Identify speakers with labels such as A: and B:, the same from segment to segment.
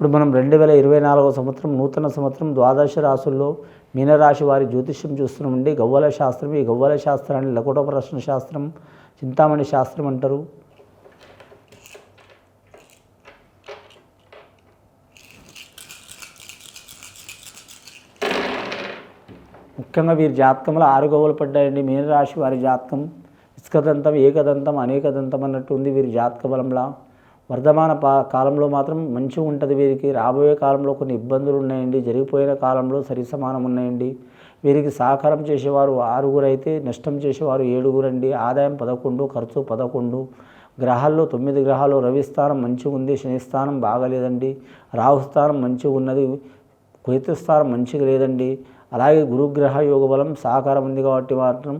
A: ఇప్పుడు మనం 2024 సంవత్సరం నూతన సంవత్సరం ద్వాదశ రాశుల్లో మీనరాశి వారి జ్యోతిష్యం చూస్తున్నామండి. గవ్వల శాస్త్రం. ఈ గవ్వల శాస్త్రాన్ని లకుట ప్రశ్న శాస్త్రం, చింతామణి శాస్త్రం అంటారు. ముఖ్యంగా వీరి జాతకంలో 6 గవ్వలు పడ్డాయండి. మీనరాశి వారి జాతకం ఇసుకదంతం, ఏకదంతం, అనేకదంతం అన్నట్టు ఉంది వీరి జాతక బలంలా. వర్ధమాన కాలంలో మాత్రం మంచిగా ఉంటుంది వీరికి. రాబోయే కాలంలో కొన్ని ఇబ్బందులు ఉన్నాయండి. జరిగిపోయిన కాలంలో సరిసమానం ఉన్నాయండి. వీరికి సహకారం చేసేవారు 6 అయితే నష్టం చేసేవారు 7 అండి. ఆదాయం 11, ఖర్చు 11. గ్రహాల్లో 9 గ్రహాలు. రవి స్థానం మంచిగా ఉంది, శని స్థానం బాగాలేదండి. రాహు స్థానం మంచిగా ఉన్నది, కేతు స్థానం మంచిగా లేదండి. అలాగే గురుగ్రహ యోగ బలం సహకారం ఉంది కాబట్టి మాత్రం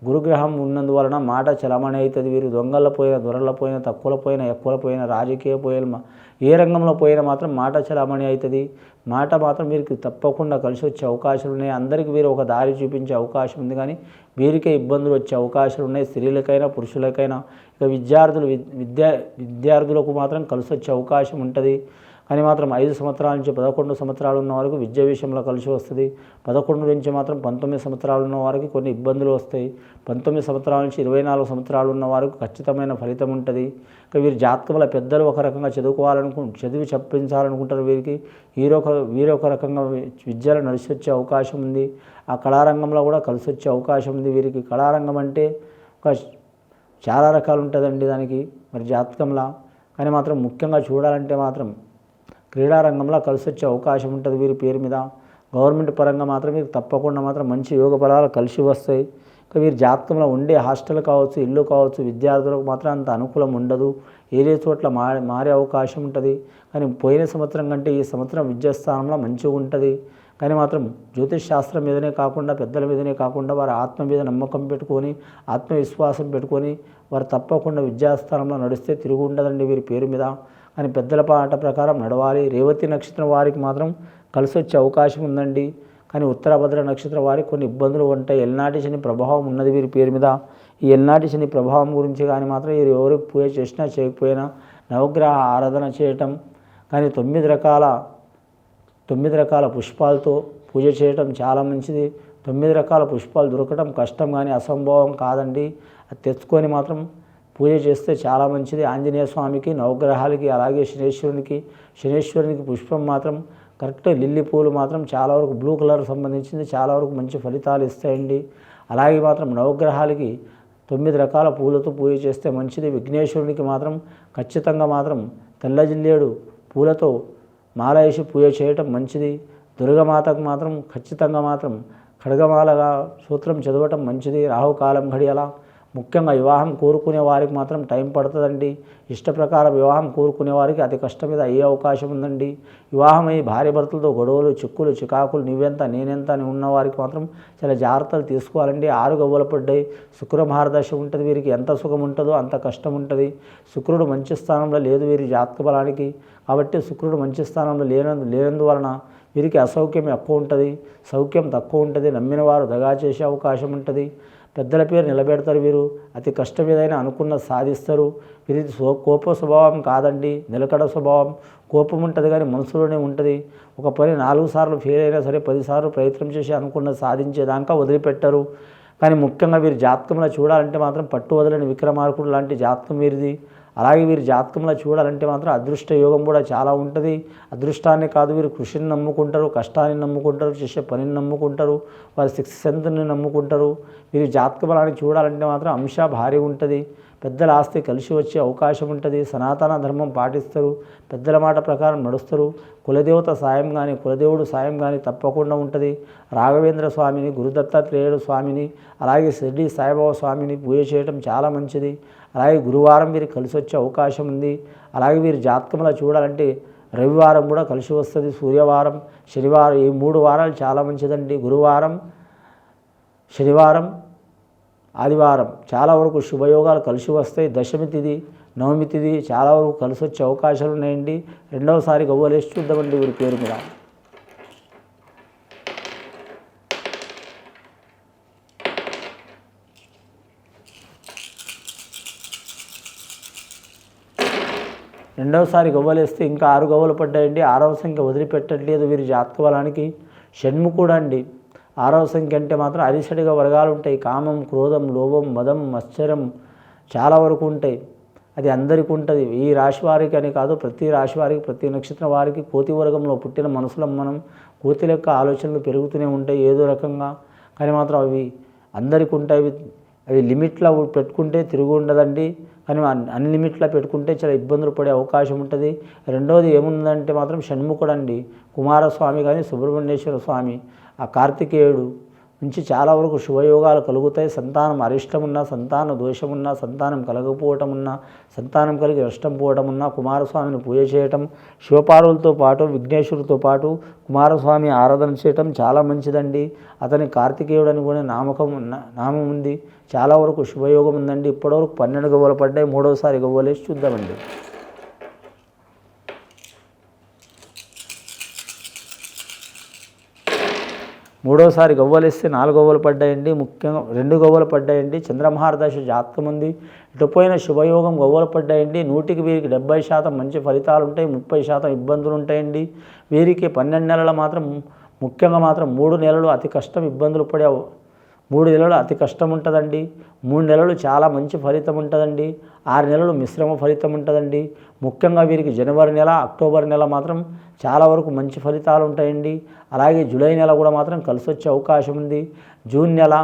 A: గురుగ్రహం ఉన్నందువలన మాట చలమణి అవుతుంది. వీరు దొంగల పోయిన, దొరల పోయిన, తక్కువల పోయిన, ఎక్కువల పోయిన, రాజకీయ పోయిన, ఏ రంగంలో పోయినా మాత్రం మాట చలమణి అవుతుంది. మాట మాత్రం వీరికి తప్పకుండా కలిసి వచ్చే అవకాశాలు ఉన్నాయి. అందరికీ వీరు ఒక దారి చూపించే అవకాశం ఉంది, కానీ వీరికే ఇబ్బందులు వచ్చే అవకాశాలు ఉన్నాయి. స్త్రీలకైనా పురుషులకైనా. ఇక విద్యార్థులకు మాత్రం కలిసి వచ్చే అవకాశం ఉంటుంది. కానీ మాత్రం 5 సంవత్సరాల నుంచి 11 సంవత్సరాలు ఉన్న వారికి విద్య విషయంలో కలిసి వస్తుంది. 11 నుంచి మాత్రం 19 సంవత్సరాలు ఉన్న వారికి కొన్ని ఇబ్బందులు వస్తాయి. 19 సంవత్సరాల నుంచి 24 సంవత్సరాలు ఉన్న వారికి ఖచ్చితమైన ఫలితం ఉంటుంది. ఇక వీరి జాతకంలో పెద్దలు ఒక రకంగా చదివి చెప్పించాలనుకుంటారు వీరికి. వీరొక రకంగా విద్యలో నడిచి వచ్చే అవకాశం ఉంది. ఆ కళారంగంలో కూడా కలిసి వచ్చే అవకాశం ఉంది వీరికి. కళారంగం అంటే చాలా రకాలు ఉంటుందండి దానికి మరి జాతకంలో. కానీ మాత్రం ముఖ్యంగా చూడాలంటే మాత్రం క్రీడారంగంలో కలిసి వచ్చే అవకాశం ఉంటుంది వీరి పేరు మీద. గవర్నమెంట్ పరంగా మాత్రం వీరికి తప్పకుండా మాత్రం మంచి యోగ బలాలు కలిసి వస్తాయి. ఇక వీరి జాతకంలో ఉండే హాస్టల్ కావచ్చు, ఇల్లు కావచ్చు, విద్యార్థులకు మాత్రం అంత అనుకూలం ఉండదు. ఏదే చోట్ల మారే అవకాశం ఉంటుంది. కానీ పోయిన సంవత్సరం కంటే ఈ సంవత్సరం విద్యాస్థానంలో మంచిగా ఉంటుంది. కానీ మాత్రం జ్యోతిష్ శాస్త్రం మీదనే కాకుండా, పెద్దల మీదనే కాకుండా వారి ఆత్మ మీద నమ్మకం పెట్టుకొని, ఆత్మవిశ్వాసం పెట్టుకొని వారు తప్పకుండా విద్యాస్థానంలో నడిస్తే తిరుగు ఉండదండి వీరి పేరు మీద. కానీ పెద్దల పాట ప్రకారం నడవాలి. రేవతి నక్షత్రం వారికి మాత్రం కలిసి వచ్చే అవకాశం ఉందండి. కానీ ఉత్తరభద్ర నక్షత్రం వారికి కొన్ని ఇబ్బందులు ఉంటాయి. ఎల్నాటి శని ప్రభావం ఉన్నది వీరి పేరు మీద. ఈ ఎల్నాటి శని ప్రభావం గురించి కానీ మాత్రం వీరు ఎవరికి పూజ చేసినా చేయకపోయినా నవగ్రహ ఆరాధన చేయటం, కానీ 9 రకాల పుష్పాలతో పూజ చేయటం చాలా మంచిది. 9 రకాల పుష్పాలు దొరకటం కష్టం, కానీ అసంభవం కాదండి. అది తెచ్చుకొని మాత్రం పూజ చేస్తే చాలా మంచిది. ఆంజనేయ స్వామికి, నవగ్రహాలకి, అలాగే శనేశ్వరునికి పుష్పం మాత్రం కరెక్ట్ లిల్లీ పూలు మాత్రం చాలా వరకు బ్లూ కలర్ సంబంధించింది, చాలా వరకు మంచి ఫలితాలు ఇస్తాయండి. అలాగే మాత్రం నవగ్రహాలకి 9 రకాల పూలతో పూజ చేస్తే మంచిది. విఘ్నేశ్వరునికి మాత్రం ఖచ్చితంగా మాత్రం తెల్ల జిల్లేడు పూలతో మాల వేసి పూజ చేయటం మంచిది. దుర్గమాతకు మాత్రం ఖచ్చితంగా మాత్రం ఖడ్గమాలగా సూత్రం చదవటం మంచిది. రాహుకాలం ఘడియలా. ముఖ్యంగా వివాహం కోరుకునే వారికి మాత్రం టైం పడుతుందండి. ఇష్టప్రకారం వివాహం కోరుకునే వారికి అతి కష్టం మీద అయ్యే అవకాశం ఉందండి. వివాహమై భార్య భర్తలతో గొడవలు, చిక్కులు, చికాకులు, నువ్వెంత నేనెంత అని ఉన్న వారికి మాత్రం చాలా జాగ్రత్తలు తీసుకోవాలండి. 6 గవ్వలు పడ్డాయి. శుక్ర మహారదశ ఉంటుంది వీరికి. ఎంత సుఖం ఉంటుందో అంత కష్టం ఉంటుంది. శుక్రుడు మంచి స్థానంలో లేదు వీరి జాతక బలానికి. కాబట్టి శుక్రుడు మంచి స్థానంలో లేనందువలన వీరికి అసౌఖ్యం ఎక్కువ ఉంటుంది, సౌఖ్యం తక్కువ ఉంటుంది. నమ్మిన వారు దగా చేసే అవకాశం ఉంటుంది. పెద్దల పేరు నిలబెడతారు వీరు. అతి కష్టం ఏదైనా అనుకున్న సాధిస్తారు. వీరి కోప స్వభావం కాదండి, నిలకడ స్వభావం. కోపం ఉంటుంది కానీ మనసులోనే ఉంటుంది. ఒక పని 4 సార్లు ఫెయిల్ అయినా సరే 10 సార్లు ప్రయత్నం చేసి అనుకున్న సాధించేదాకా వదిలిపెట్టరు. కానీ ముఖ్యంగా వీరి జాతకంలో చూడాలంటే మాత్రం పట్టు వదలని విక్రమార్కుడు లాంటి జాతకం వీరిది. అలాగే వీరి జాతకంలో చూడాలంటే మాత్రం అదృష్ట యోగం కూడా చాలా ఉంటుంది. అదృష్టాన్ని కాదు, వీరు కృషిని నమ్ముకుంటారు, కష్టాన్ని నమ్ముకుంటారు, చేసే పనిని నమ్ముకుంటారు, వారి సిక్స్త్ సెన్స్ని నమ్ముకుంటారు. వీరి జాతక బలాన్ని చూడాలంటే మాత్రం అంశ భారీ ఉంటుంది. పెద్దల ఆస్తి కలిసి వచ్చే అవకాశం ఉంటుంది. సనాతన ధర్మం పాటిస్తారు, పెద్దల మాట ప్రకారం నడుస్తారు. కులదేవత సాయం కానీ, కులదేవుడు సాయం కానీ తప్పకుండా ఉంటుంది. రాఘవేంద్ర స్వామిని, గురుదత్తాత్రేయుడు స్వామిని, అలాగే షిర్డీ సాయిబాబా స్వామిని పూజ చేయడం చాలా మంచిది. అలాగే గురువారం వీరికి కలిసి వచ్చే అవకాశం ఉంది. అలాగే వీరి జాతకంలో చూడాలంటే రవివారం కూడా కలిసి వస్తుంది. సూర్యవారం, శనివారం, ఈ 3 వారాలు చాలా మంచిదండి. గురువారం, శనివారం, ఆదివారం చాలా వరకు శుభయోగాలు కలిసి వస్తాయి. దశమి తిథి, నవమి తిథి చాలా వరకు కలిసి వచ్చే అవకాశాలు ఉన్నాయండి. రెండవసారి గవ్వలేసి చూద్దామండి వీరి పేరు మీద. రెండవసారి గవ్వలేస్తే ఇంకా 6 గవ్వలు పడ్డాయండి. 6వ సంఖ్య వదిలిపెట్టట్లేదు వీరి జాతక బలానికి. షణ్ముఖుడు అండి. 6వ సంఖ్య అంటే మాత్రం అరిసడిగా వర్గాలు ఉంటాయి. కామం, క్రోధం, లోభం, మదం, మత్సరం చాలా వరకు ఉంటాయి. అది అందరికీ ఉంటుంది. ఈ రాశి వారికి అని కాదు, ప్రతి రాశి వారికి, ప్రతి నక్షత్రం వారికి, కోతి వర్గంలో పుట్టిన మనుషులం మనం. కోతి లెక్క ఆలోచనలు పెరుగుతూనే ఉంటాయి ఏదో రకంగా. కానీ మాత్రం అవి అందరికీ ఉంటాయి. అవి లిమిట్లో పెట్టుకుంటే తిరుగు ఉండదండి. కానీ అన్లిమిట్లో పెట్టుకుంటే చాలా ఇబ్బందులు పడే అవకాశం ఉంటుంది. రెండవది ఏముందంటే మాత్రం షణ్ముఖుడు అండి. కుమారస్వామి కానీ సుబ్రహ్మణ్యేశ్వర స్వామి, ఆ కార్తికేయుడు నుంచి చాలా వరకు శుభయోగాలు కలుగుతాయి. సంతానం అరిష్టం ఉన్నా, సంతాన దోషం ఉన్నా, సంతానం కలగకపోవటం ఉన్నా, సంతానం కలిగి నష్టం పోవటం ఉన్నా కుమారస్వామిని పూజ చేయటం, శివపార్వలతో పాటు విఘ్నేశ్వరుడితో పాటు కుమారస్వామి ఆరాధన చేయటం చాలా మంచిదండి. అతని కార్తికేయుడు అని కూడా నామం ఉంది. చాలా వరకు శుభయోగం ఉందండి. ఇప్పటివరకు 12 గవ్వలు పడ్డాయి. మూడవసారి గవ్వలేసి చూద్దామండి. మూడోసారి గవ్వలేస్తే 4 గవ్వలు పడ్డాయండి. ముఖ్యంగా 2 గవ్వలు పడ్డాయండి. చంద్రమహారదశ జాతకం ఉంది. ఇటుపోయిన శుభయోగం గవ్వలు పడ్డాయండి. 100కి వీరికి 70% మంచి ఫలితాలు ఉంటాయి. 30% ఇబ్బందులు ఉంటాయండి. వీరికి 12 నెలల మాత్రం ముఖ్యంగా మాత్రం 3 నెలలు అతి కష్టం, ఇబ్బందులు పడే 3 నెలలు అతి కష్టం ఉంటుందండి. 3 నెలలు చాలా మంచి ఫలితం ఉంటుందండి. 6 నెలలు మిశ్రమ ఫలితం ఉంటుందండి. ముఖ్యంగా వీరికి జనవరి నెల, అక్టోబర్ నెల మాత్రం చాలా వరకు మంచి ఫలితాలు ఉంటాయండి. అలాగే జూలై నెల కూడా మాత్రం కలిసి వచ్చే అవకాశం ఉంది. జూన్ నెల,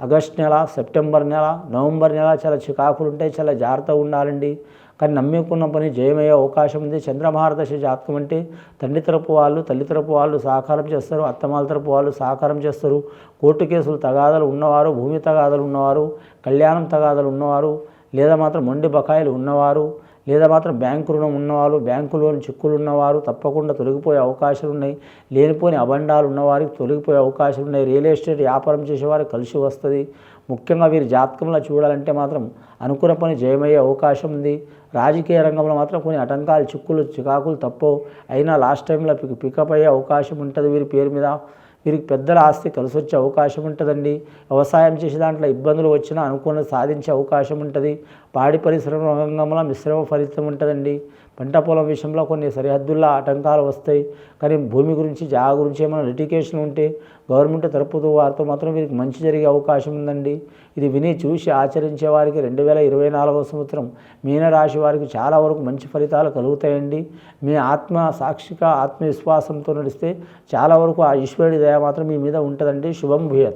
A: ఆగస్ట్ నెల, సెప్టెంబర్ నెల, నవంబర్ నెల చాలా చికాకులు ఉంటాయి. చాలా జాగ్రత్తగా ఉండాలండి. కానీ నమ్ముకున్న పని జయమయ్యే అవకాశం ఉంది. చంద్రమహారదశ జాతకం అంటే తండ్రి తరపు వాళ్ళు, తల్లి తరపు వాళ్ళు సహకారం చేస్తారు. అత్తమాల తరపు వాళ్ళు సహకారం చేస్తారు. కోర్టు కేసులు తగాదాలు ఉన్నవారు, భూమి తగాదాలు ఉన్నవారు, కళ్యాణం తగాదాలు ఉన్నవారు, లేదా మాత్రం మొండి బకాయిలు ఉన్నవారు, లేదా మాత్రం బ్యాంకు రుణం ఉన్నవారు, బ్యాంకులోని చిక్కులు ఉన్నవారు తప్పకుండా తొలగిపోయే అవకాశాలు ఉన్నాయి. లేనిపోని అబండాలు ఉన్నవారికి తొలగిపోయే అవకాశాలు ఉన్నాయి. రియల్ ఎస్టేట్ వ్యాపారం చేసేవారికి కలిసి వస్తుంది. ముఖ్యంగా వీరి జాతకంలో చూడాలంటే మాత్రం అనుకున్న పని జయమయ్యే అవకాశం ఉంది. రాజకీయ రంగంలో మాత్రం కొన్ని ఆటంకాలు, చిక్కులు, చికాకులు తప్పవు. అయినా లాస్ట్ టైంలో పికప్ అయ్యే అవకాశం ఉంటుంది. వీరి పేరు మీద వీరికి పెద్దల ఆస్తి కలిసి వచ్చే అవకాశం ఉంటుందండి. వ్యవసాయం చేసే దాంట్లో ఇబ్బందులు వచ్చినా అనుకున్నది సాధించే అవకాశం ఉంటుంది. పాడి పరిశ్రమ రంగంలో మిశ్రమ ఫలితం ఉంటుందండి. పంట పొలం విషయంలో కొన్ని సరిహద్దుల్లో ఆటంకాలు వస్తాయి. కానీ భూమి గురించి, జాగా గురించి ఏమైనా లిటిగేషన్ ఉంటే గవర్నమెంట్ తరపుతో వారితో మాత్రం వీరికి మంచి జరిగే అవకాశం ఉందండి. ఇది విని చూసి ఆచరించే వారికి 2024వ సంవత్సరం మీనరాశి వారికి చాలా వరకు మంచి ఫలితాలు కలుగుతాయండి. మీ ఆత్మ సాక్షిగా ఆత్మవిశ్వాసంతో నడిస్తే చాలా వరకు ఆ ఈశ్వరుడి దయ మాత్రం మీ మీద ఉంటుందండి. శుభం భూయాత్.